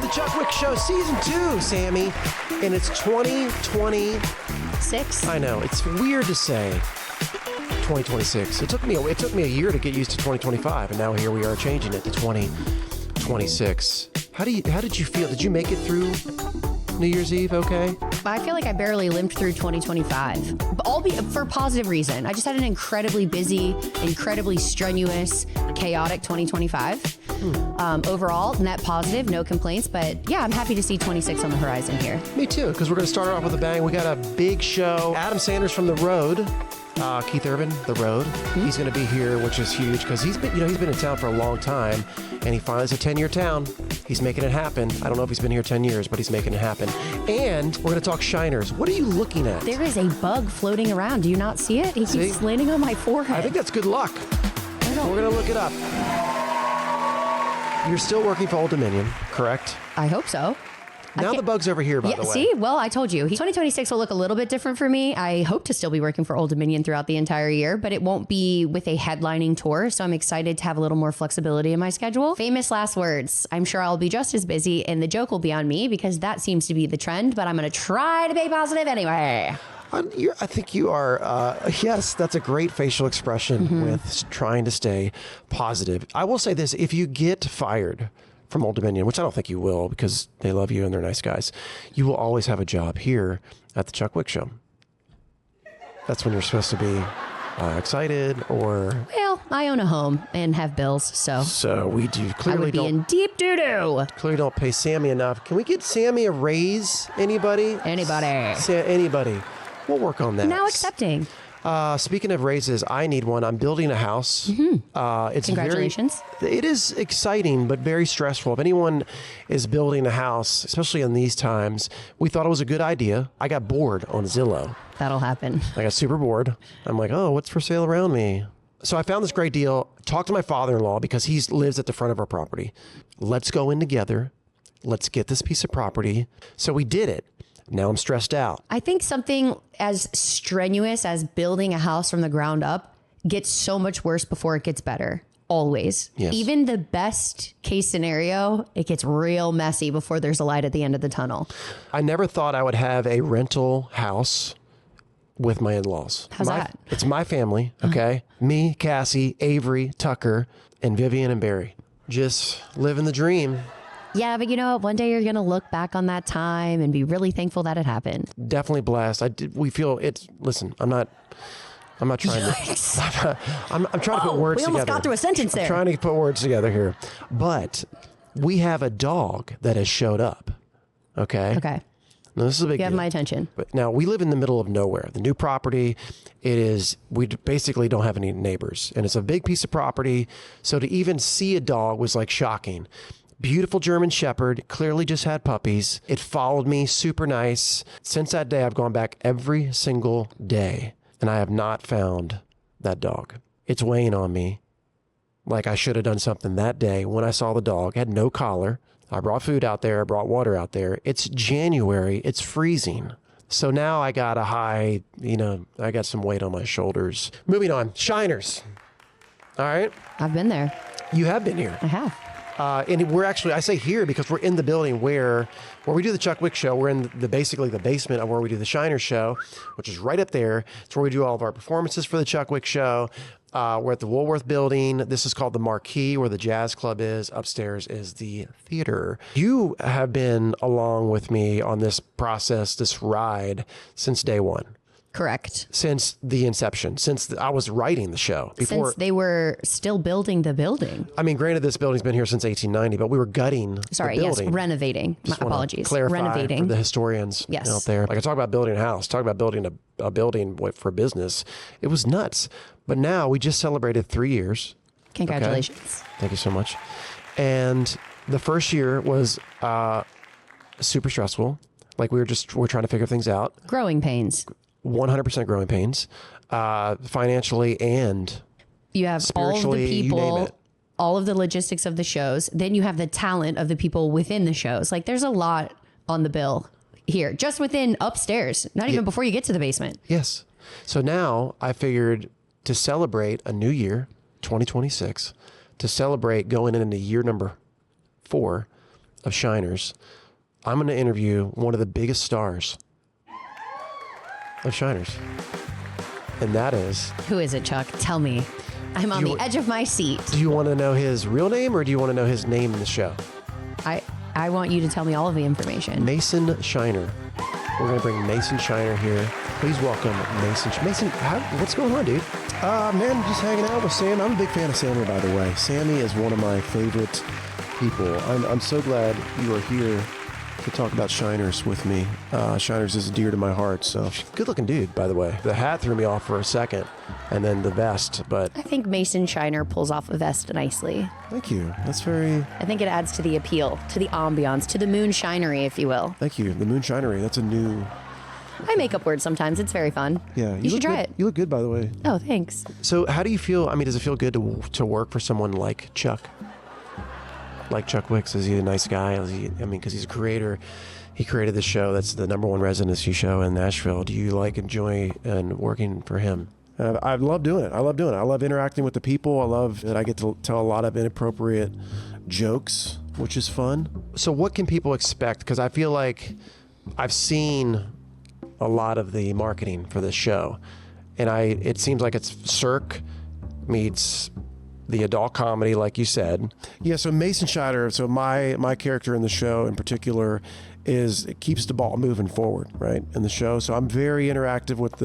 the Chuck Wicks Show, Season 2, Sammy. And it's 2026. I know, it's weird to say 2026. It took me a year to get used to 2025, and now here we are changing it to 2026. How did you feel? Did you make it through New Year's Eve okay? I feel like I barely limped through 2025, but for a positive reason. I just had an incredibly busy, incredibly strenuous, chaotic 2025. Overall, net positive, no complaints, but yeah, I'm happy to see 26 on the horizon here. Me too, because we're going to start off with a bang. We got a big show. Adam Sanders from The Road. Keith Urban, The Road. He's going to be here, which is huge because he's been in town for a long time, and he finally, it's a 10-year town. He's making it happen. I don't know if he's been here 10 years, but he's making it happen. And we're going to talk shiners. What are you looking at? There is a bug floating around. Do you not see it? He keeps landing on my forehead. I think that's good luck. We're going to look it up. You're still working for Old Dominion, correct? I hope so. Now the bug's over here, by the way. See? Well, I told you. 2026 will look a little bit different for me. I hope to still be working for Old Dominion throughout the entire year, but it won't be with a headlining tour, so I'm excited to have a little more flexibility in my schedule. Famous last words. I'm sure I'll be just as busy, and the joke will be on me because that seems to be the trend, but I'm going to try to be positive anyway. I think you are, yes, that's a great facial expression with trying to stay positive. I will say this, if you get fired from Old Dominion, which I don't think you will because they love you and they're nice guys, you will always have a job here at the Chuck Wicks Show. That's when you're supposed to be excited or... Well, I own a home and have bills, so... So we do clearly I would be in deep doo-doo. Clearly don't pay Sammy enough. Can we get Sammy a raise? Anybody? Anybody. We'll work on that. Now accepting. Speaking of raises, I need one. I'm building a house. It's Congratulations. It is exciting, but very stressful. If anyone is building a house, especially in these times, we thought it was a good idea. I got bored on Zillow. That'll happen. I got super bored. I'm like, oh, what's for sale around me? So I found this great deal. Talked to my father-in-law because he lives at the front of our property. Let's go in together. Let's get this piece of property. So we did it. Now I'm stressed out. I think something as strenuous as building a house from the ground up gets so much worse before it gets better. Always. Yes. Even the best case scenario, it gets real messy before there's a light at the end of the tunnel. I never thought I would have a rental house with my in-laws. How's that? It's my family, okay? Me, Cassie, Avery, Tucker, and Vivian and Barry. Just living the dream. Yeah, but you know what? One day you're going to look back on that time and be really thankful that it happened. Definitely blessed. We feel it's, listen, I'm not trying to, I'm trying to put words together. We almost got through a sentence there. I'm trying to put words together here. But we have a dog that has showed up. Okay. Okay. Now, this is a big deal. You have my attention. But now we live in the middle of nowhere. The new property, we basically don't have any neighbors. And it's a big piece of property. So to even see a dog was like shocking. Beautiful German Shepherd, clearly just had puppies. It followed me, super nice. Since that day, I've gone back every single day, and I have not found that dog. It's weighing on me like I should have done something that day when I saw the dog. It had no collar. I brought food out there. I brought water out there. It's January. It's freezing. So now I got I got some weight on my shoulders. Moving on. Shiners. All right. I've been there. You have been here. I have. And we're actually, I say here because we're in the building where we do the Chuck Wicks Show. We're in basically the basement of where we do the Shiner Show, which is right up there. It's where we do all of our performances for the Chuck Wicks Show. We're at the Woolworth building. This is called the Marquee, where the jazz club is. Upstairs is the theater. You have been along with me on this process, this ride, since day one. Correct. Since the inception, since I was writing the show. Since they were still building the building. I mean, granted, this building's been here since 1890, but we were gutting the building. Yes, renovating. My apologies. Clarify renovating. For the historians out there. Like I talk about building a house, talk about building a building for business. It was nuts. But now we just celebrated 3 years. Congratulations. Okay? Thank you so much. And the first year was super stressful. Like we're trying to figure things out. Growing pains. 100% growing pains, financially and you have all of the people, all of the logistics of the shows. Then you have the talent of the people within the shows. Like there's a lot on the bill here, just within upstairs, not even before you get to the basement. Yes. So now I figured to celebrate a new year, 2026, to celebrate going into year number 4 of Shiners, I'm going to interview one of the biggest stars of Shiners. And that is... Who is it, Chuck? Tell me. I'm on the edge of my seat. Do you want to know his real name or do you want to know his name in the show? I want you to tell me all of the information. Mason Shiner. We're going to bring Mason Shiner here. Please welcome Mason. Mason, what's going on, dude? Man, just hanging out with Sam. I'm a big fan of Sammy, by the way. Sammy is one of my favorite people. I'm so glad you are here to talk about Shiners with me. Shiners is dear to my heart. So good looking dude, by the way. The hat threw me off for a second, and then the vest. But I think Mason Shiner pulls off a vest nicely. thank you. That's very... I think it adds to the appeal, to the ambiance, to the moonshinery, if you will. Thank you. The moonshinery. That's a new... I make up words sometimes. It's very fun. Yeah. You should try it. You look good, by the way. Oh, thanks. so how do you feel? I mean, does it feel good to work for someone like Chuck? Like Chuck Wicks? Is he a nice guy? Because he's a creator. He created the show that's the #1 residency show in Nashville. Do you enjoy working for him? I love doing it. I love interacting with the people. I love that I get to tell a lot of inappropriate jokes, which is fun. So what can people expect? Because I feel like I've seen a lot of the marketing for this show, and it seems like it's Cirque meets the adult comedy, like you said. Yeah, so Mason Scheider, so my character in the show in particular it keeps the ball moving forward, right, in the show. So I'm very interactive with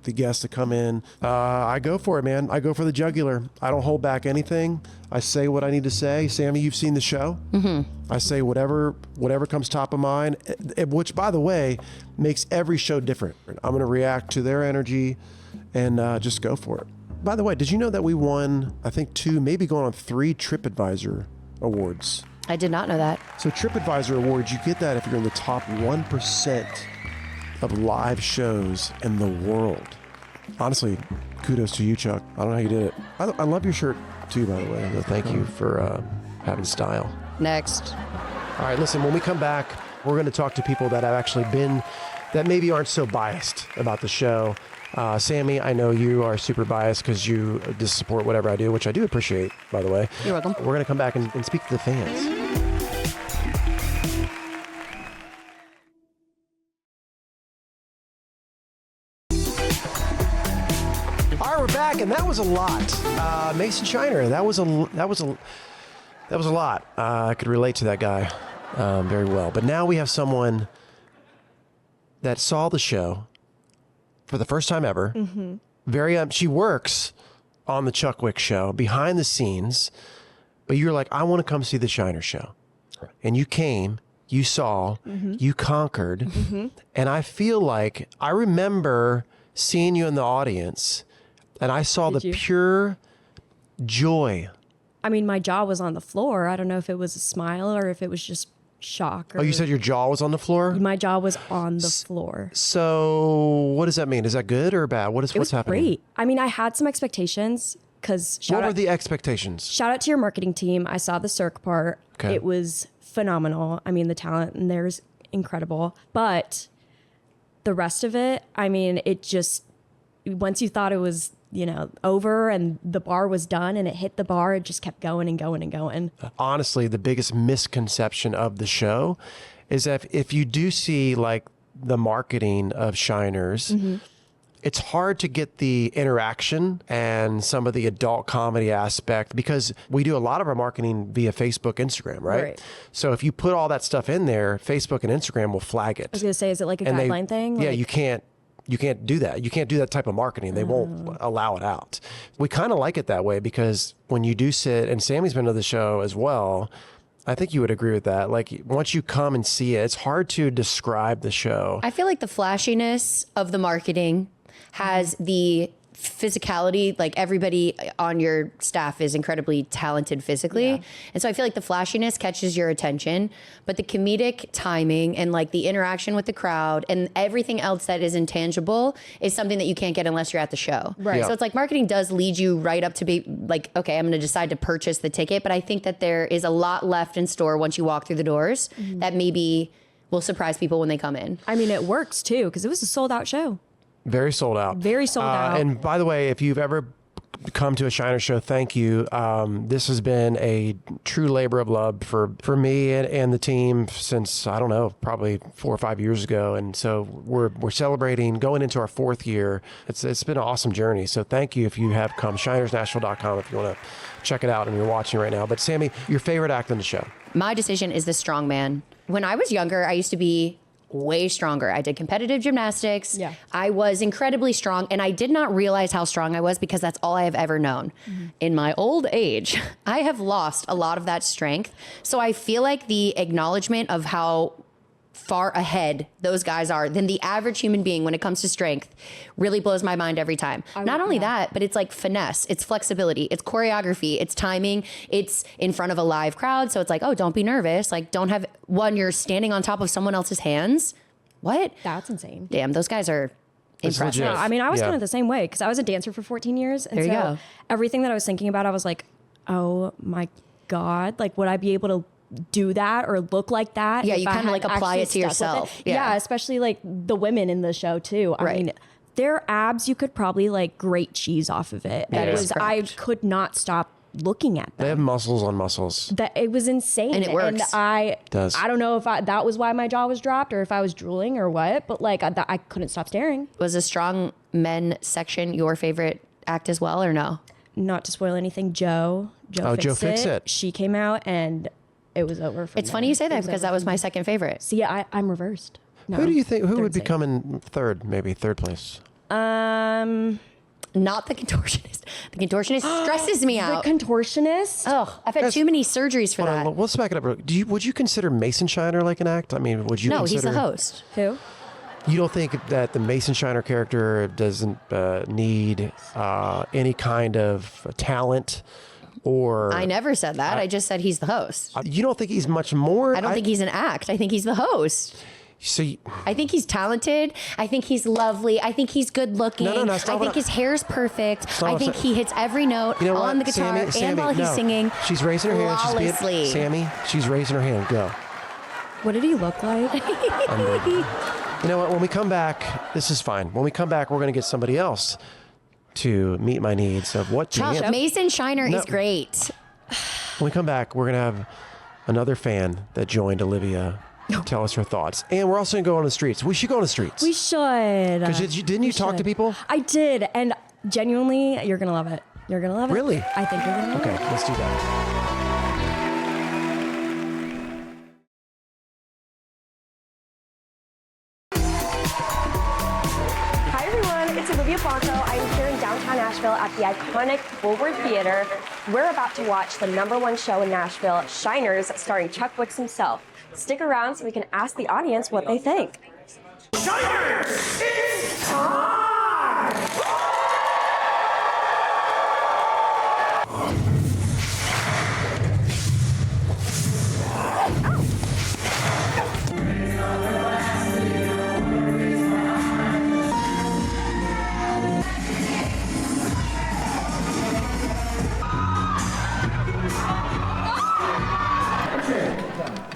the guests that come in. I go for it, man. I go for the jugular. I don't hold back anything. I say what I need to say. Sammy, you've seen the show. Mm-hmm. I say whatever comes top of mind, which, by the way, makes every show different. I'm going to react to their energy and just go for it. By the way, did you know that we won, I think 2, maybe going on 3 TripAdvisor awards? I did not know that. So TripAdvisor awards, you get that if you're in the top 1% of live shows in the world. Honestly, kudos to you, Chuck. I don't know how you did it. I love your shirt too, by the way. So thank you for having style. Next. All right, listen, when we come back, we're going to talk to people that have actually been, that maybe aren't so biased about the show. Sammy, I know you are super biased because you just support whatever I do, which I do appreciate, by the way. You're welcome. We're going to come back and speak to the fans. All right, we're back, and that was a lot. Mason Shiner, that was a lot. I could relate to that guy very well. But now we have someone that saw the show for the first time ever. Mm-hmm. She works on the Chuck Wicks Show behind the scenes, but you're like, I want to come see the Shiner Show. Right. And you came, you saw, you conquered. And I feel like I remember seeing you in the audience and I saw the pure joy. I mean, my jaw was on the floor. I don't know if it was a smile or if it was just shock. Oh, you said your jaw was on the floor? My jaw was on the floor. So what does that mean? Is that good or bad? What's happening? Great. I mean, I had some expectations because what were the expectations? Shout out to your marketing team. I saw the Cirque part. Okay. It was phenomenal. I mean, the talent in there is incredible. But the rest of it, I mean, it just, once you thought it was, over and the bar was done and it hit the bar, it just kept going and going and going. Honestly, the biggest misconception of the show is that if you do see the marketing of Shiners, it's hard to get the interaction and some of the adult comedy aspect because we do a lot of our marketing via Facebook, Instagram, right? So if you put all that stuff in there, Facebook and Instagram will flag it. I was going to say, is it like a guideline thing? Yeah, you can't do that. You can't do that type of marketing. They won't allow it out. We kind of like it that way because when you do sit, and Sammy's been to the show as well, I think you would agree with that. Once you come and see it, it's hard to describe the show. I feel like the flashiness of the marketing has the physicality, everybody on your staff is incredibly talented physically. Yeah. And so I feel like the flashiness catches your attention, but the comedic timing and the interaction with the crowd and everything else that is intangible is something that you can't get unless you're at the show. Right. Yeah. So it's marketing does lead you right up to be okay, I'm going to decide to purchase the ticket. But I think that there is a lot left in store once you walk through the doors that maybe will surprise people when they come in. I mean, it works too, because it was a sold out show. Very sold out. Very sold out. And by the way, if you've ever come to a Shiner show, thank you. This has been a true labor of love for me and the team since, I don't know, probably 4 or 5 years ago. And so we're celebrating going into our 4th year. It's been an awesome journey. So thank you if you have come. ShinersNashville.com if you want to check it out and you're watching right now. But Sammy, your favorite act on the show? My decision is the strongman. When I was younger, I used to be way stronger. I did competitive gymnastics. Yeah. I was incredibly strong, and I did not realize how strong I was because that's all I have ever known. Mm-hmm. In my old age, I have lost a lot of that strength. So I feel like the acknowledgement of how far ahead those guys are than the average human being when it comes to strength really blows my mind every time. Not only that, but it's like finesse, it's flexibility, it's choreography, it's timing, it's in front of a live crowd. So it's like, oh, don't be nervous. Like, don't have you're standing on top of someone else's hands. What? That's insane. Damn, those guys are impressive. No, I mean, I was kind of the same way because I was a dancer for 14 years. And there you so go. Everything that I was thinking about, I was like, oh my God, like, would I be able to do that or look like that? Yeah, if you I kind of had like apply actually it to stuck with yourself. it? Yeah, especially like the women in the show too. I Right. mean, their abs, you could probably like grate cheese off of it. That is I correct. could not stop looking at They them. have muscles on muscles. That it was insane. And it works. And I don't know if that was why my jaw was dropped or if I was drooling or what, but like I couldn't stop staring. Was a strong men section your favorite act as well, or no? Not to spoil anything, Joe Fix It. She came out and it was over for It's funny you say that because that was my second favorite. See, I'm reversed. No, Who do you think, who would be third coming third place? Not the contortionist. The contortionist stresses me the out. contortionist. Oh, I've had too many surgeries for Hold that. on, let's back it up. Would you consider Mason Shiner like an act? I mean, would you No, consider... he's the host. Who? You don't think that the Mason Shiner character doesn't need any kind of talent or... I never said that. I just said he's the host. You don't think he's much more? I don't think he's an act. I think he's the host. So I think he's talented. I think he's lovely. I think he's good looking. No, I think his hair's perfect. not I what think I'm he hits every note You know on what? the guitar Sammy, and while he's no. singing. She's raising her hand. flawlessly. Sammy, she's raising her hand. Go. What did he look like? You know what? When we come back, this is fine. When we come back, we're going to get somebody else to meet my needs of what Chuck, dance. Mason Shiner No. is great. When we come back, we're going to have another fan that joined Olivia tell us her thoughts. And we're also going to go on the streets. We should go on the streets. We should. Because didn't you talk to people? I did, and genuinely, you're gonna love it. You're gonna love it. Really? I think you're gonna love Okay, it. let's do that. Hi everyone, it's Olivia Blanco. I'm here in downtown Nashville at the iconic Woolworth Theater. We're about to watch the #1 show in Nashville, Shiners, starring Chuck Wicks himself. Stick around so we can ask the audience what they think. Shiners, it's time!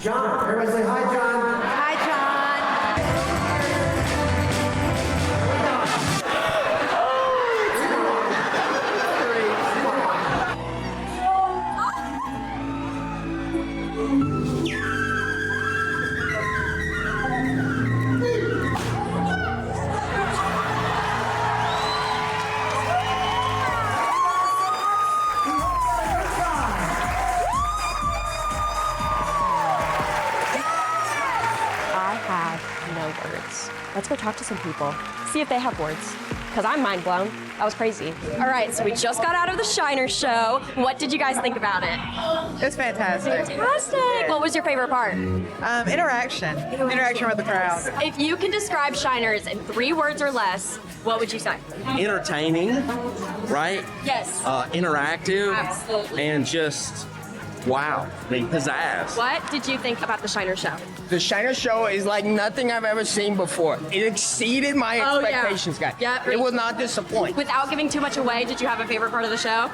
John, everybody say hi, John. Hi, John. I have no words. Let's go talk to some people, see if they have words. Because I'm mind blown. That was crazy. All right, so we just got out of the Shiner show. What did you guys think about it? It's fantastic. Fantastic. What was your favorite part? Interaction with the crowd. If you can describe Shiners in 3 words or less, what would you say? Entertaining, right? Yes. Interactive, Absolutely. and just wow. I mean, pizzazz. What did you think about the Shiner show? The Shiner show is like nothing I've ever seen before. It exceeded my Oh, yeah. expectations, guys. Yeah. It will not disappoint. Without giving too much away, did you have a favorite part of the show?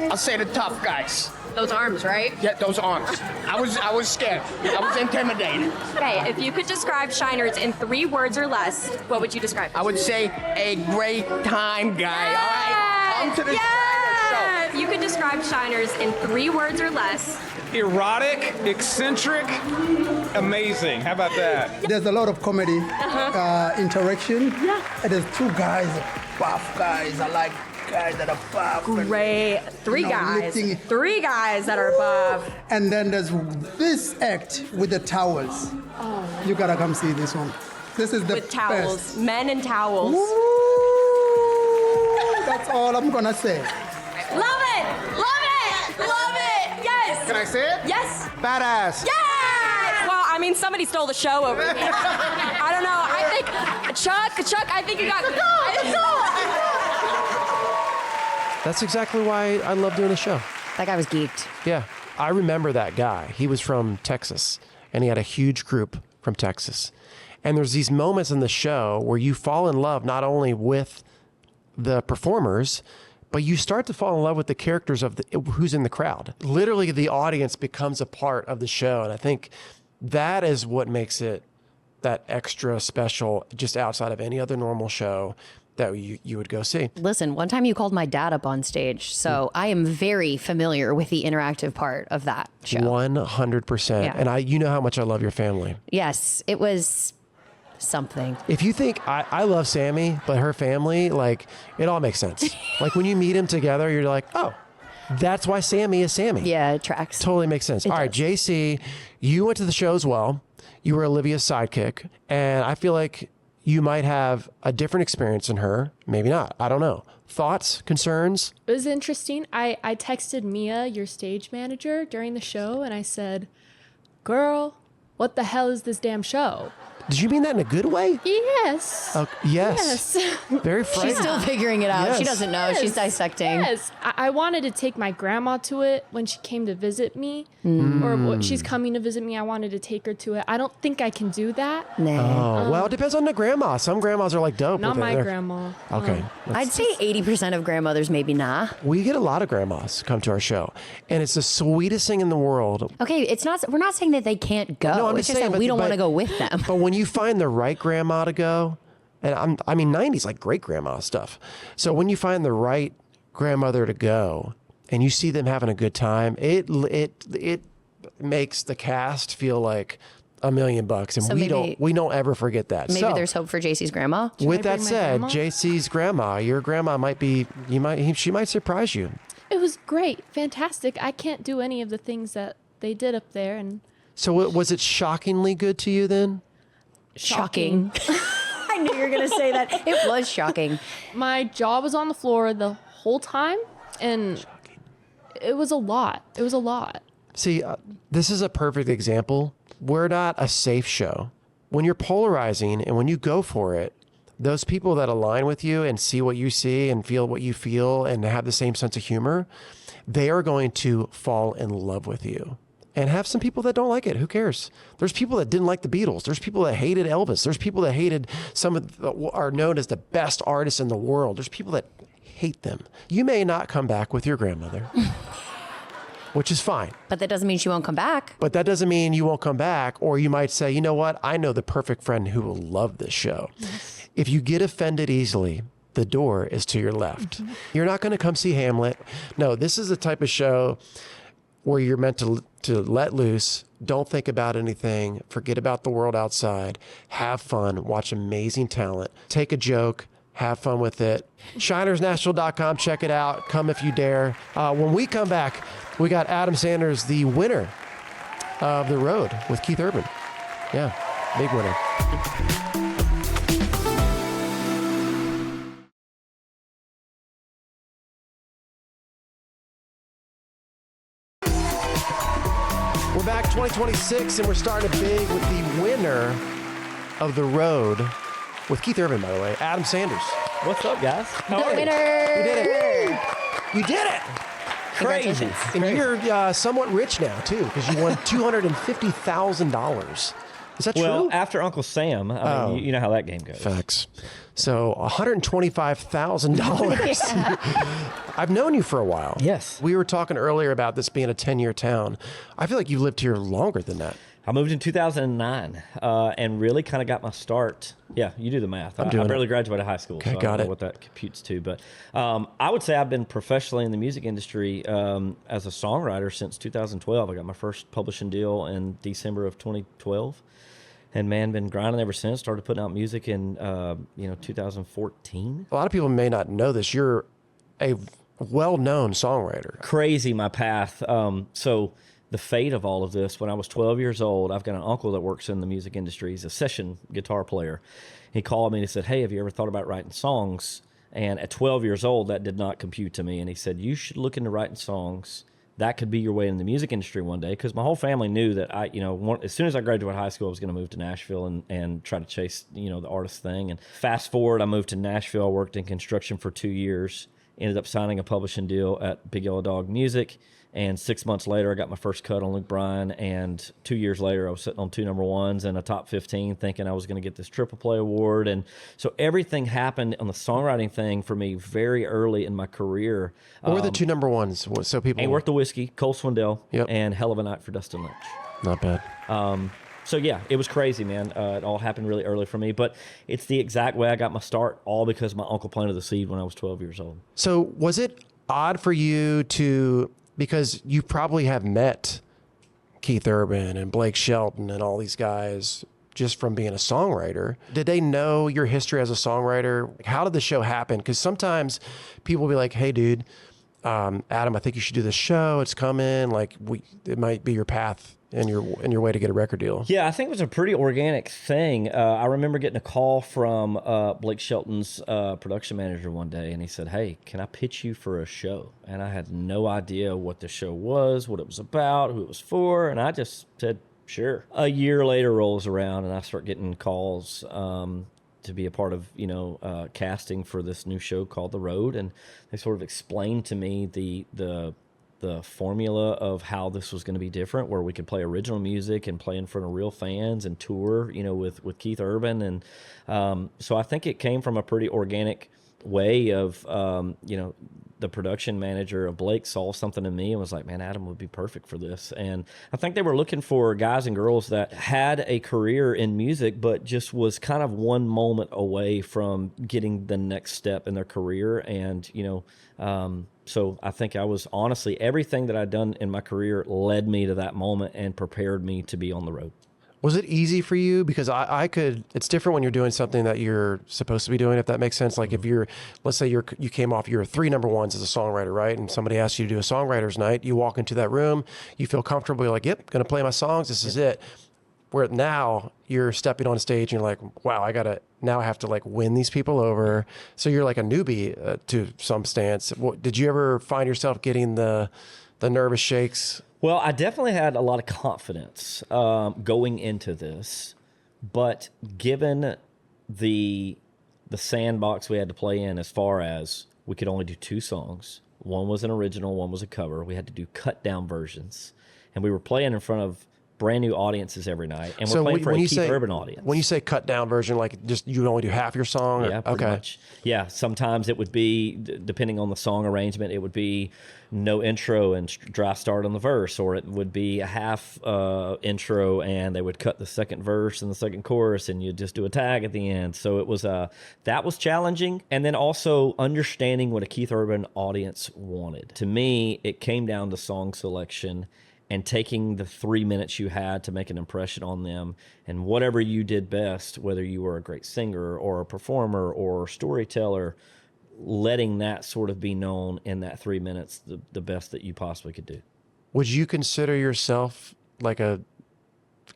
I'll say the tough guys. Those arms, right? Yeah, those arms. I was scared. I was intimidated. Okay, if you could describe Shiners in 3 words or less, what would you describe? I would say a great time, guy. All right, on to the Yes! Shiner you could describe Shiners in 3 words or less, Erotic, eccentric, amazing. How about that? There's a lot of comedy, interaction. Yeah. And there's 2 guys, buff guys. I like guys that are buff. great. 3 guys. lifting. 3 guys that are above. And then there's this act with the towels. Oh. You gotta come see this one. This is the With towels. best. Men and towels. Ooh, that's all I'm gonna say. Love it! Love it! Love it! Yes! Can I say it? Yes! Badass. Yes! Well, I mean, somebody stole the show over here. I don't know. I think, Chuck, I think you got... That's exactly why I love doing the show. That guy was geeked. Yeah. I remember that guy. He was from Texas, and he had a huge group from Texas. And there's these moments in the show where you fall in love not only with the performers, but you start to fall in love with the characters of who's in the crowd. Literally, the audience becomes a part of the show. And I think that is what makes it that extra special, just outside of any other normal show that you would go see. Listen, one time you called my dad up on stage, so I am very familiar with the interactive part of that show. 100%. Yeah. And you know how much I love your family. Yes, it was something. If you think I love Sammy, but her family, like, it all makes sense. Like when you meet them together, you're like, oh, that's why Sammy is Sammy. Yeah, it tracks. Totally makes sense. All right, JC, you went to the show as well. You were Olivia's sidekick, and I feel like you might have a different experience than her. Maybe not. I don't know. Thoughts, concerns? It was interesting. I texted Mia, your stage manager, during the show, and I said, girl, what the hell is this damn show? Did you mean that in a good way? Yes. Yes. Very frightening. She's still figuring it out. Yes. She doesn't know. She's dissecting. Yes. I wanted to take my grandma to it when she came to visit me, or when she's coming to visit me. I wanted to take her to it. I don't think I can do that. Nah. Oh, well, it depends on the grandma. Some grandmas are like dope. Not with it. my They're- grandma. Okay. I'd say 80% of grandmothers maybe nah. We get a lot of grandmas come to our show, and it's the sweetest thing in the world. Okay, it's not. We're not saying that they can't go. No, I'm it's just just saying, that we don't but- want to go with them. But when you find the right grandma to go, and I mean, 90s like great grandma stuff. So when you find the right grandmother to go, and you see them having a good time, it makes the cast feel like $1 million, and So we maybe- don't ever forget that. Maybe So, there's hope for JC's grandma. with I that bring my said, grandma? JC's grandma, your grandma she might surprise you. It was great, fantastic. I can't do any of the things that they did up there, and So was it shockingly good to you then? Shocking. I knew you were going to say that. It was shocking. my jaw was on the floor the whole time, and it was a lot. It was a lot. See, this is a perfect example. We're not a safe show. When you're polarizing and when you go for it, those people that align with you and see what you see and feel what you feel and have the same sense of humor, they are going to fall in love with you. And have some people that don't like it. Who cares? There's people that didn't like the Beatles. There's people that hated Elvis. There's people that hated some of are known as the best artists in the world. There's people that hate them. You may not come back with your grandmother, which is fine. But that doesn't mean she won't come back. But that doesn't mean you won't come back. Or you might say, you know what? I know the perfect friend who will love this show. Yes. If you get offended easily, the door is to your left. Mm-hmm. You're not going to come see Hamlet. No, this is the type of show where you're meant to let loose, don't think about anything, forget about the world outside, have fun, watch amazing talent, take a joke, have fun with it. ShinersNational.com, check it out. Come if you dare. When we come back, we got Adam Sanders, the winner of The Road with Keith Urban. Yeah, big winner. We're back 2026, and we're starting big with the winner of The Road with Keith Urban, by the way, Adam Sanders. What's up, guys? The winner. You did it. You did it. Crazy. And you're somewhat rich now, too, because you won $250,000. Is that Well, true? after Uncle Sam, I mean, you know how that game goes. Facts. So $125,000. I've known you for a while. Yes. We were talking earlier about this being a 10-year town. I feel like you've lived here longer than that. I moved in 2009 and really kind of got my start. Yeah, you do the math. I barely graduated high school, Okay, so I don't know what that computes to. But I would say I've been professionally in the music industry as a songwriter since 2012. I got my first publishing deal in December of 2012. And man, been grinding ever since. Started putting out music in 2014. A lot of people may not know this. You're a well-known songwriter. Crazy my path. So the fate of all of this, when I was 12 years old, I've got an uncle that works in the music industry. He's a session guitar player. He called me and he said, "Hey, have you ever thought about writing songs?" And at 12 years old, that did not compute to me. And he said, "You should look into writing songs. That could be your way in the music industry one day." Because my whole family knew that as soon as I graduated high school, I was going to move to Nashville and try to chase, the artist thing. And fast forward, I moved to Nashville. I worked in construction for 2 years. Ended up signing a publishing deal at Big Yellow Dog Music. And 6 months later, I got my first cut on Luke Bryan. And 2 years later, I was sitting on 2 number ones and a top 15, thinking I was going to get this triple play award. And so everything happened on the songwriting thing for me very early in my career. What were the 2 number ones? So people. Ain't Worth the Whiskey, Cole Swindell, and Hell of a Night for Dustin Lynch. Not bad. So yeah, it was crazy, man. It all happened really early for me, but it's the exact way I got my start, all because my uncle planted the seed when I was 12 years old. So was it odd for you because you probably have met Keith Urban and Blake Shelton and all these guys just from being a songwriter. Did they know your history as a songwriter? How did the show happen? Because sometimes people will be like, "Hey, dude, Adam, I think you should do this show. It's coming. Like, it might be your path and your way to get a record deal." Yeah, I think it was a pretty organic thing. I remember getting a call from Blake Shelton's production manager one day, and he said, "Hey, can I pitch you for a show?" And I had no idea what the show was, what it was about, who it was for, and I just said, "Sure." A year later rolls around, and I start getting calls to be a part of, casting for this new show called The Road, and they sort of explained to me the formula of how this was going to be different, where we could play original music and play in front of real fans and tour, with Keith Urban. And so I think it came from a pretty organic way of, the production manager of Blake saw something in me and was like, "Man, Adam would be perfect for this." And I think they were looking for guys and girls that had a career in music, but just was kind of one moment away from getting the next step in their career. And, so I think I was honestly, everything that I'd done in my career led me to that moment and prepared me to be on the road. Was it easy for you? Because it's different when you're doing something that you're supposed to be doing, if that makes sense. Like if let's say you came off your 3 number ones as a songwriter, right? And somebody asks you to do a songwriter's night, you walk into that room, you feel comfortable, you're like, "Yep, gonna play my songs, this is it." Where now you're stepping on stage and you're like, "Wow, now I have to like win these people over." So you're like a newbie to some stance. Did you ever find yourself getting the nervous shakes? Well, I definitely had a lot of confidence going into this, but given the sandbox we had to play in, as far as we could only do 2 songs, one was an original, one was a cover. We had to do cut down versions, and we were playing in front of brand new audiences every night, and we're playing for a Keith Urban audience. When you say cut down version, like just you only do half your song? Yeah, pretty much. Yeah, sometimes it would be, depending on the song arrangement, it would be no intro and dry start on the verse, or it would be a half intro and they would cut the second verse and the second chorus, and you'd just do a tag at the end. So it was that was challenging, and then also understanding what a Keith Urban audience wanted. To me, it came down to song selection and taking the 3 minutes you had to make an impression on them, and whatever you did best, whether you were a great singer or a performer or storyteller, letting that sort of be known in that 3 minutes, the best that you possibly could do. Would you consider yourself like a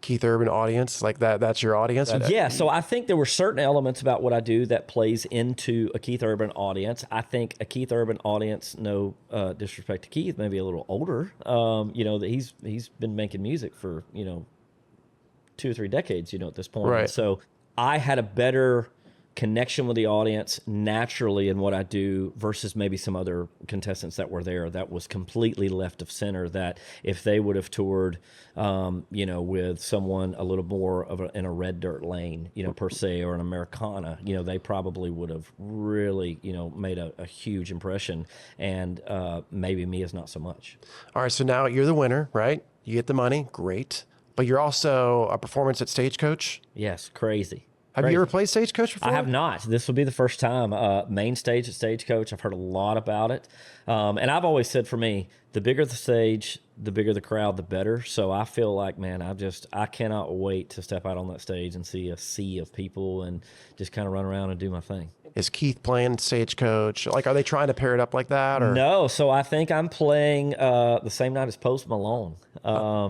Keith Urban audience, like that's your audience? Yeah, so I think there were certain elements about what I do that plays into a Keith Urban audience. I think a Keith Urban audience, no disrespect to Keith, maybe a little older, that he's been making music for 2 or 3 decades, at this point. Right. And so I had a better connection with the audience naturally in what I do versus maybe some other contestants that were there that was completely left of center, that if they would have toured, with someone a little more in a red dirt lane, per se, or an Americana, they probably would have really, made a huge impression, and maybe me is not so much. All right, so now you're the winner, right? You get the money, great. but you're also a performance at Stagecoach. Yes, crazy. Have you ever played Stagecoach before? I have not. This will be the first time. Main stage at Stagecoach. I've heard a lot about it. And I've always said for me, the bigger the stage, the bigger the crowd, the better. So I feel like, man, I cannot wait to step out on that stage and see a sea of people and just kind of run around and do my thing. Is Keith playing Stagecoach? Like, are they trying to pair it up like that? Or? No. So I think I'm playing the same night as Post Malone. I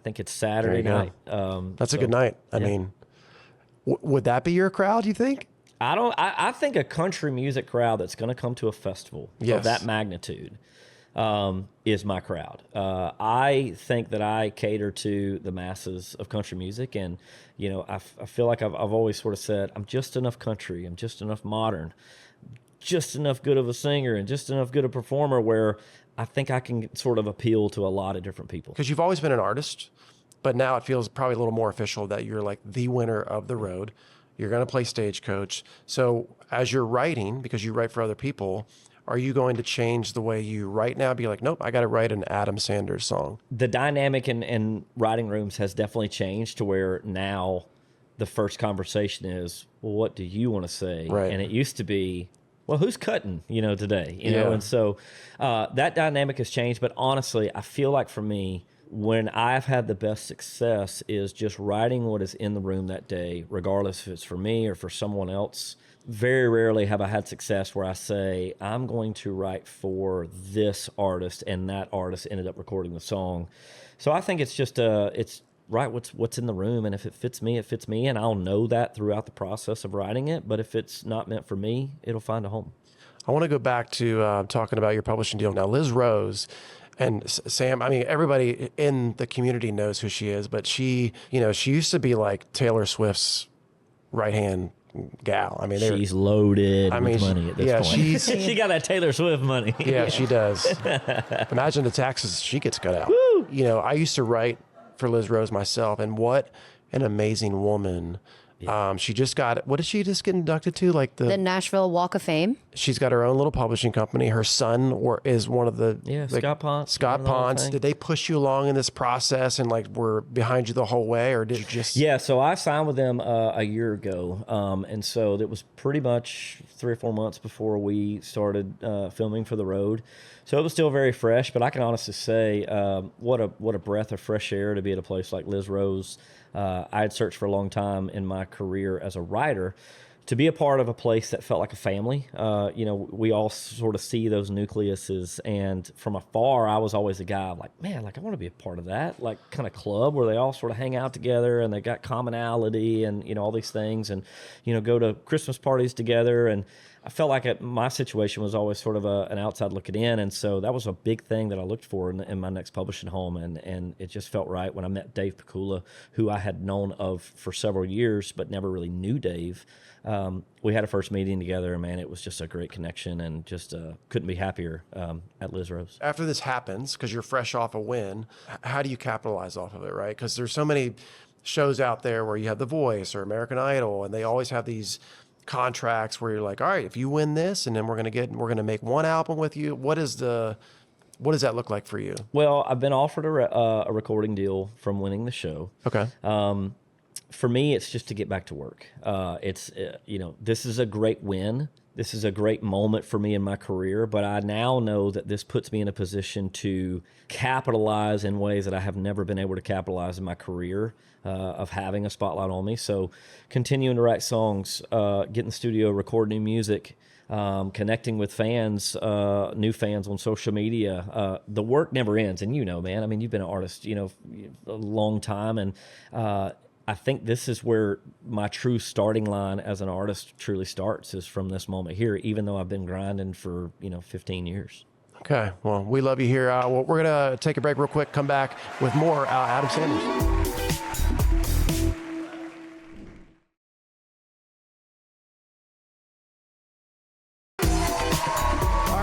think it's Saturday night. That's a good night. I mean, would that be your crowd, you think? I think a country music crowd that's going to come to a festival of that magnitude is my crowd. I think that I cater to the masses of country music, and I feel like I've always sort of said I'm just enough country, I'm just enough modern, just enough good of a singer, and just enough good a performer where I think I can sort of appeal to a lot of different people. Because you've always been an artist, but now it feels probably a little more official that you're like the winner of the road. You're going to play Stagecoach. So as you're writing, because you write for other people, are you going to change the way you write now? Be like, nope, I got to write an Adam Sanders song. The dynamic in writing rooms has definitely changed to where now the first conversation is, well, what do you want to say? Right. And it used to be, well, who's cutting, today? You know, and so that dynamic has changed. But honestly, I feel like for me, when I've had the best success is just writing what is in the room that day, regardless if it's for me or for someone else. Very rarely have I had success where I say, I'm going to write for this artist, and that artist ended up recording the song. So I think it's just it's write what's in the room, and if it fits me, and I'll know that throughout the process of writing it. But if it's not meant for me, it'll find a home. I want to go back to talking about your publishing deal. Now, Liz Rose and Sam, I mean, everybody in the community knows who she is, but she used to be like Taylor Swift's right-hand gal. I mean, she's loaded with money at this point. She got that Taylor Swift money. Yeah, she does. Imagine the taxes she gets cut out. Woo! I used to write for Liz Rose myself, and what an amazing woman. She just got, what did she just get inducted to? Like the Nashville Walk of Fame. She's got her own little publishing company. Her son is one of the Scott Ponce. Scott Ponce. Did they push you along in this process and like were behind you the whole way, or did you just? Yeah, so I signed with them a year ago, and so it was pretty much 3 or 4 months before we started filming for the road. So it was still very fresh, but I can honestly say what a breath of fresh air to be at a place like Liz Rose. I had searched for a long time in my career as a writer to be a part of a place that felt like a family. We all sort of see those nucleuses, and from afar, I was always a guy like, man, like I want to be a part of that, like kind of club where they all sort of hang out together and they got commonality and all these things, and go to Christmas parties together. And I felt like my situation was always sort of an outside looking in, and so that was a big thing that I looked for in my next publishing home, and it just felt right when I met Dave Pikula, who I had known of for several years but never really knew Dave. We had a first meeting together, and man, it was just a great connection, and just couldn't be happier at Liz Rose. After this happens, because you're fresh off a win, how do you capitalize off of it, right? Because there's so many shows out there where you have The Voice or American Idol, and they always have these contracts where you're like, all right, if you win this, and then we're gonna make one album with you. What does that look like for you? Well, I've been offered a recording deal from winning the show. Okay. For me, it's just to get back to work. This is a great win. This is a great moment for me in my career, but I now know that this puts me in a position to capitalize in ways that I have never been able to capitalize in my career, of having a spotlight on me. So continuing to write songs, get in the studio, record new music, connecting with fans, new fans on social media. The work never ends. And man, I mean, you've been an artist, a long time. And I think this is where my true starting line as an artist truly starts, is from this moment here, even though I've been grinding for, 15 years. Okay. Well, we love you here. We're going to take a break real quick, come back with more Adam Sanders.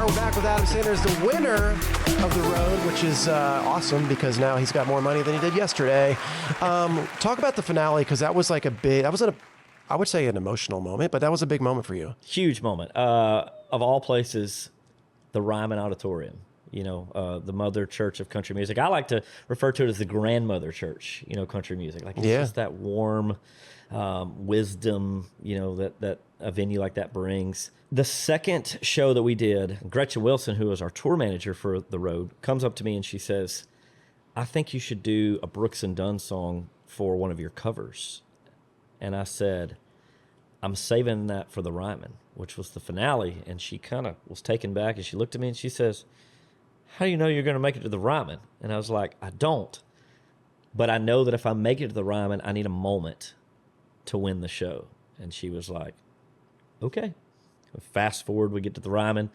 We're back with Adam Sanders, the winner of the road, which is awesome because now he's got more money than he did yesterday. Talk about the finale, because that was like I would say an emotional moment, but that was a big moment for you. Huge moment. Of all places, the Ryman Auditorium. the mother church of country music. I like to refer to it as the grandmother church, country music. Like it's just that warm wisdom, that a venue like that brings. The second show that we did, Gretchen Wilson, who was our tour manager for the road, comes up to me and she says, I think you should do a Brooks and Dunn song for one of your covers. And I said, I'm saving that for the Ryman, which was the finale. And she kind of was taken back and she looked at me and she says, how do you know you're going to make it to the Ryman? And I was like, I don't. But I know that if I make it to the Ryman, I need a moment to win the show. And she was like, okay. Fast forward, we get to the Ryman.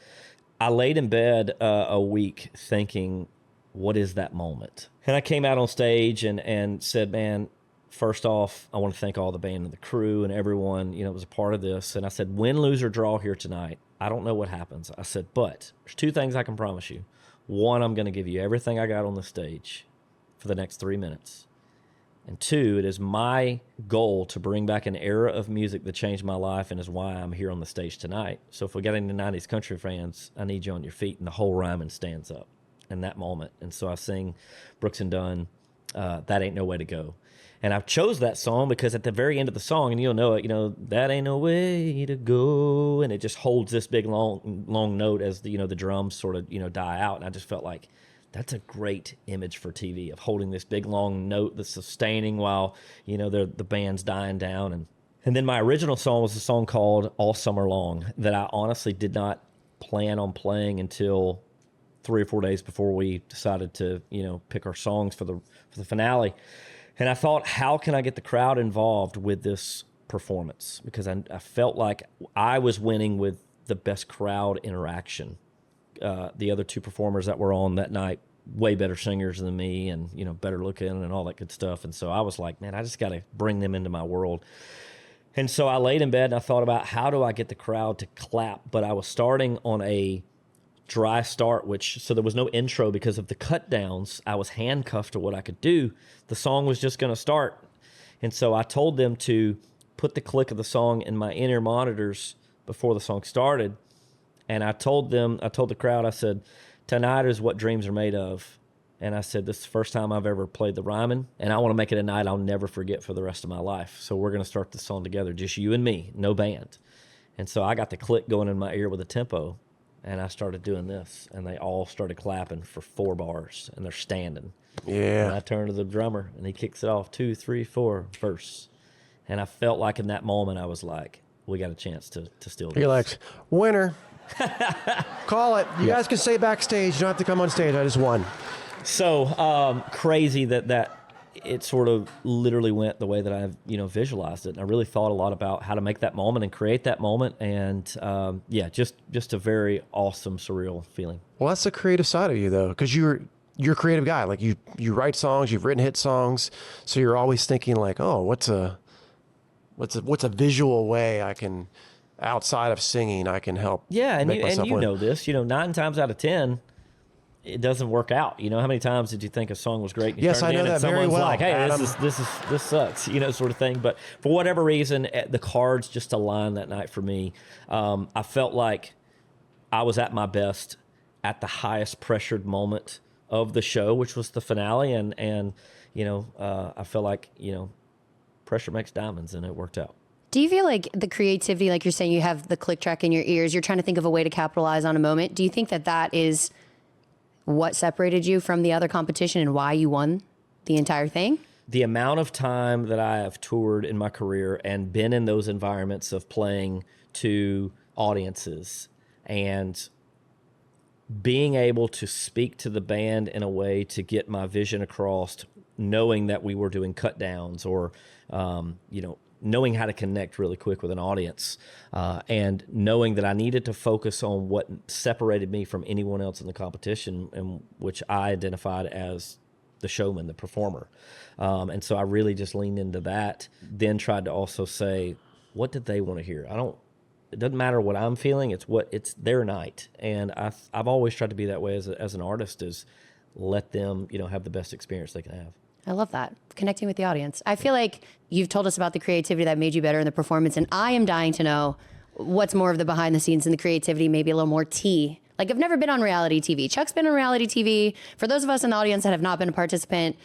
I laid in bed a week thinking, what is that moment? And I came out on stage and said, man, first off, I want to thank all the band and the crew and everyone, was a part of this. And I said, win, lose, or draw here tonight, I don't know what happens. I said, but there's two things I can promise you. One, I'm going to give you everything I got on the stage for the next 3 minutes. And two, it is my goal to bring back an era of music that changed my life and is why I'm here on the stage tonight. So if we got any 90s country fans, I need you on your feet. And the whole Ryman stands up in that moment. And so I sing Brooks and Dunn, That Ain't No Way to Go. And I chose that song because at the very end of the song, and you'll know it, that ain't no way to go. And it just holds this big, long note as the drums sort of, die out. And I just felt like that's a great image for TV of holding this big, long note that's sustaining while, the band's dying down. And then my original song was a song called All Summer Long that I honestly did not plan on playing until 3 or 4 days before we decided to, pick our songs for the finale. And I thought, how can I get the crowd involved with this performance? Because I felt like I was winning with the best crowd interaction. The other two performers that were on that night, way better singers than me and, better looking and all that good stuff. And so I was like, man, I just got to bring them into my world. And so I laid in bed and I thought about how do I get the crowd to clap? But I was starting on a dry start, so there was no intro because of the cut downs. I was handcuffed to what I could do. The song was just going to start. And so I told them to put the click of the song in my in-ear monitors before the song started. And I told the crowd, I said, tonight is what dreams are made of. And I said, this is the first time I've ever played the Ryman, and I want to make it a night I'll never forget for the rest of my life. So we're going to start this song together, just you and me, no band. And so I got the click going in my ear with a tempo. And I started doing this, and they all started clapping for 4 bars, and they're standing. Yeah. And I turned to the drummer, and he kicks it off 2, 3, 4 verse. And I felt like in that moment, I was like, we got a chance to steal this. You're like, winner. Call it. You guys can stay backstage. You don't have to come on stage. I just won. So crazy that it sort of literally went the way that I've, visualized it. And I really thought a lot about how to make that moment and create that moment. And just a very awesome, surreal feeling. Well, that's the creative side of you though, because you're a creative guy. Like you write songs, you've written hit songs. So you're always thinking like, oh, what's a visual way I can, outside of singing, I can help. Yeah. And make you myself win. know this, 9 times out of 10, it doesn't work out. How many times did you think a song was great? And you yes, I know that very well. Like, hey, Adam. this sucks, sort of thing. But for whatever reason, the cards just aligned that night for me. I felt like I was at my best at the highest pressured moment of the show, which was the finale, and I felt like pressure makes diamonds, and it worked out. Do you feel like the creativity, like you're saying, you have the click track in your ears, you're trying to think of a way to capitalize on a moment? Do you think that is what separated you from the other competition and why you won the entire thing? The amount of time that I have toured in my career and been in those environments of playing to audiences and being able to speak to the band in a way to get my vision across, knowing that we were doing cut downs or, knowing how to connect really quick with an audience, and knowing that I needed to focus on what separated me from anyone else in the competition, and which I identified as the showman, the performer. And so I really just leaned into that, then tried to also say, what did they want to hear? It doesn't matter what I'm feeling, it's their night. And I've always tried to be that way as an artist, is let them, have the best experience they can have. I love that. Connecting with the audience. I feel like you've told us about the creativity that made you better in the performance, and I am dying to know what's more of the behind the scenes and the creativity, maybe a little more tea Like, I've never been on reality TV. Chuck's been on reality TV. For those of us in the audience that have not been a participant,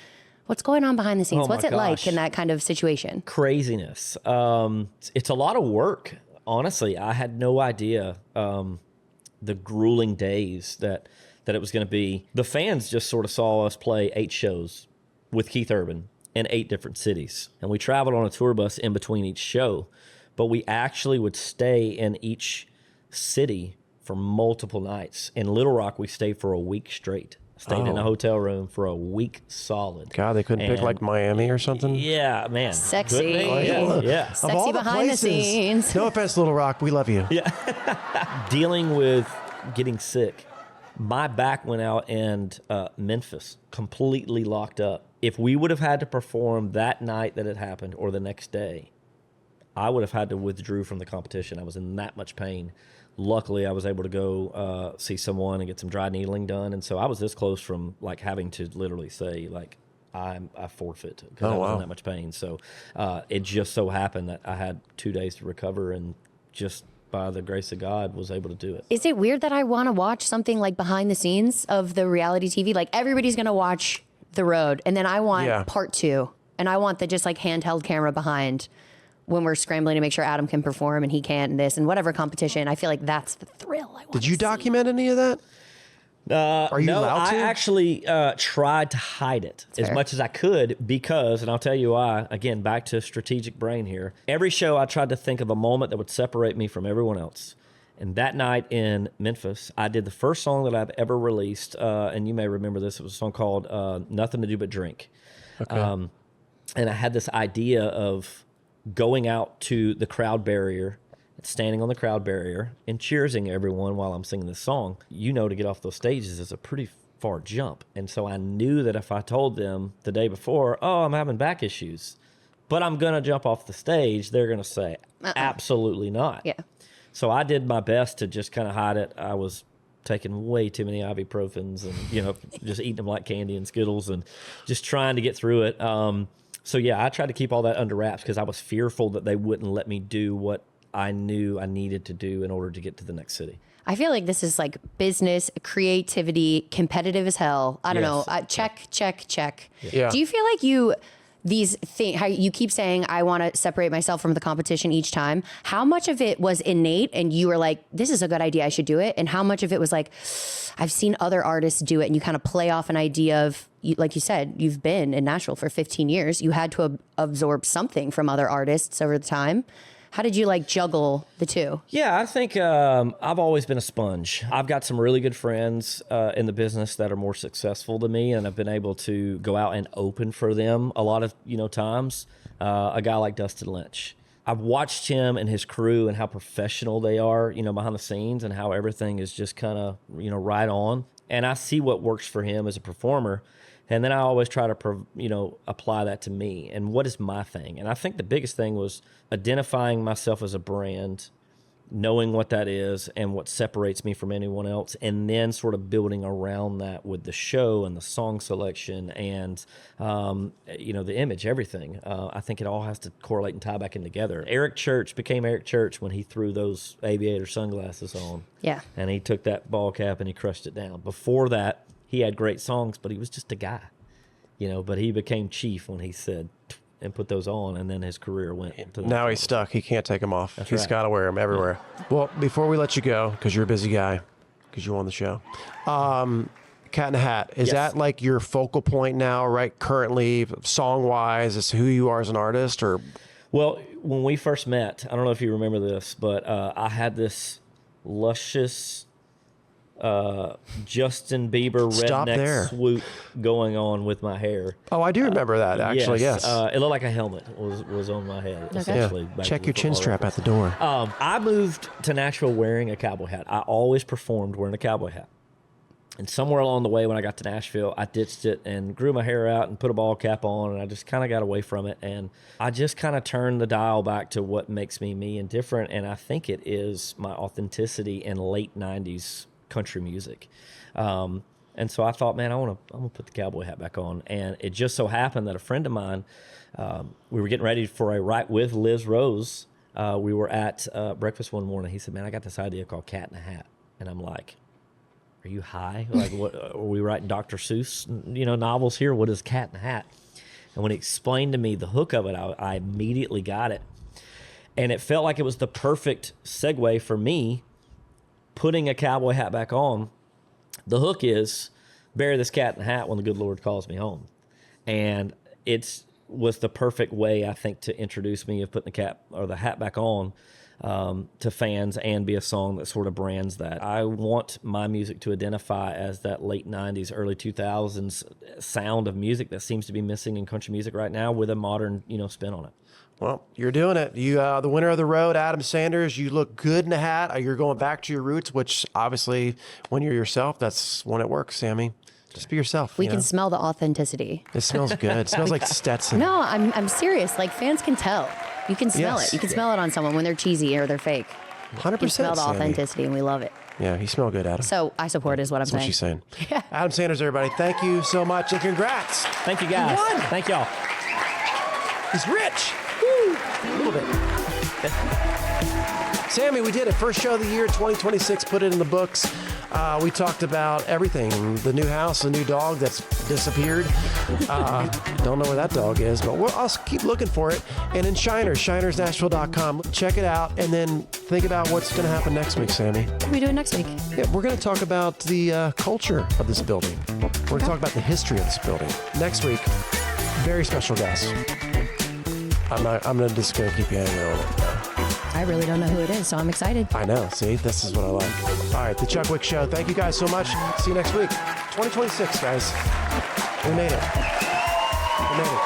what's going on behind the scenes? Oh What's my it like gosh. in that kind of situation? Craziness. It's a lot of work. Honestly, I had no idea the grueling days that it was going to be. The fans just sort of saw us play 8 shows with Keith Urban in 8 different cities. And we traveled on a tour bus in between each show. But we actually would stay in each city for multiple nights. In Little Rock, we stayed for a week straight. Stayed in a hotel room for a week solid. God, they couldn't pick like Miami or something. Yeah, man. Sexy. Couldn't they? Yeah. Sexy Of all behind the scenes. No offense, Little Rock, we love you. Dealing with getting sick. My back went out in Memphis, completely locked up. If we would have had to perform that night that it happened or the next day, I would have had to withdraw from the competition. I was in that much pain. Luckily, I was able to go see someone and get some dry needling done. And so I was this close from like having to literally say like, I forfeit because I was in that much pain. So it just so happened that I had 2 days to recover and just by the grace of God was able to do it. Is it weird that I want to watch something like behind the scenes of the reality TV? Like, everybody's going to watch The Road, and then I want part 2, and I want the just like handheld camera behind when we're scrambling to make sure Adam can perform and he can't, and this and whatever competition. I feel like that's the thrill. Did you document any of that? Are you allowed to? I actually tried to hide it as much as I could because, and I'll tell you why, again, back to strategic brain here. Every show I tried to think of a moment that would separate me from everyone else. And that night in Memphis, I did the first song that I've ever released, and you may remember this. It was a song called Nothing to Do But Drink. Okay. And I had this idea of going out to the crowd barrier, standing on the crowd barrier and cheersing everyone while I'm singing this song. You know, to get off those stages is a pretty far jump. And so I knew that if I told them the day before, oh, I'm having back issues, but I'm going to jump off the stage, they're going to say, absolutely not. Yeah. So I did my best to just kind of hide it. I was taking way too many ibuprofens and, you know, just eating them like candy and Skittles and just trying to get through it. So yeah, I tried to keep all that under wraps because I was fearful that they wouldn't let me do what I knew I needed to do in order to get to the next city. I feel like this is like business, creativity, competitive as hell. I don't know. Check. Yeah. Do you feel like how you keep saying, I want to separate myself from the competition each time? How much of it was innate and you were like, this is a good idea, I should do it? And how much of it was like, I've seen other artists do it, and you kind of play off an idea of, like you said, you've been in Nashville for 15 years. You had to absorb something from other artists over the time. How did you like juggle the two? Yeah, I think I've always been a sponge. I've got some really good friends in the business that are more successful than me, and I've been able to go out and open for them a lot of times. A guy like Dustin Lynch. I've watched him and his crew and how professional they are, behind the scenes, and how everything is just kind of, right on. And I see what works for him as a performer. And then I always try to, apply that to me and what is my thing. And I think the biggest thing was identifying myself as a brand, knowing what that is and what separates me from anyone else, and then sort of building around that with the show and the song selection and, the image, everything. I think it all has to correlate and tie back in together. Eric Church became Eric Church when he threw those aviator sunglasses on. Yeah. And he took that ball cap and he crushed it down. Before that, he had great songs, but he was just a guy, but he became chief when he said and put those on, and then his career went. Now he's stuck. He can't take them off. That's He's right. got to wear them everywhere. Well, before we let you go, because you're a busy guy, because you won the show, Cat in the Hat, is that like your focal point now, right? Currently, song-wise, is who you are as an artist, or? Well, when we first met, I don't know if you remember this, but I had this luscious Justin Bieber redneck swoop going on with my hair. Oh, I do remember that, actually, yes. It looked like a helmet was on my head, essentially. Yeah. Check your chin strap at the door. I moved to Nashville wearing a cowboy hat. I always performed wearing a cowboy hat. And somewhere along the way, when I got to Nashville, I ditched it and grew my hair out and put a ball cap on, and I just kind of got away from it. And I just kind of turned the dial back to what makes me me and different, and I think it is my authenticity in late 90s country music. And so I thought, man, I'm gonna put the cowboy hat back on. And it just so happened that a friend of mine, we were getting ready for a Right with Liz Rose. We were at breakfast one morning. He said, man, I got this idea called Cat in a Hat. And I'm like, are you high? Like, what are we writing Dr. Seuss, novels here? What is Cat in the Hat? And when he explained to me the hook of it, I immediately got it. And it felt like it was the perfect segue for me putting a cowboy hat back on. The hook is, bury this cat in the hat when the good Lord calls me home. And it was the perfect way, I think, to introduce me of putting the cap or the hat back on to fans and be a song that sort of brands that. I want my music to identify as that late 90s, early 2000s sound of music that seems to be missing in country music right now with a modern, spin on it. Well, you're doing it. You, the winner of the road, Adam Sanders. You look good in a hat. You're going back to your roots, which obviously, when you're yourself, that's when it works, Sammy. Just be yourself. We can smell the authenticity. It smells good. It smells like Stetson. No, I'm serious. Like, fans can tell. You can smell it. You can smell it on someone when they're cheesy or they're fake. 100%. You can smell the Sammy. authenticity, and we love it. Yeah, you smell good, Adam. So I support is what I'm That's what saying. she's saying. Yeah. Adam Sanders, everybody. Thank you so much, and congrats. Thank you, guys. You won. Thank y'all. He's rich. Woo. A little bit. Sammy, we did it. First show of the year, 2026. Put it in the books. We talked about everything. The new house, the new dog that's disappeared. Don't know where that dog is, but I'll keep looking for it. And in shinersnashville.com. Check it out, and then think about what's going to happen next week, Sammy. What are we doing next week? Yeah, we're going to talk about the culture of this building. We're going to talk about the history of this building. Next week, very special guest. I'm just going to keep you hanging on it. I really don't know who it is, so I'm excited. I know. See, this is what I like. All right, the Chuck Wicks Show. Thank you guys so much. See you next week. 2026, guys. We made it. We made it.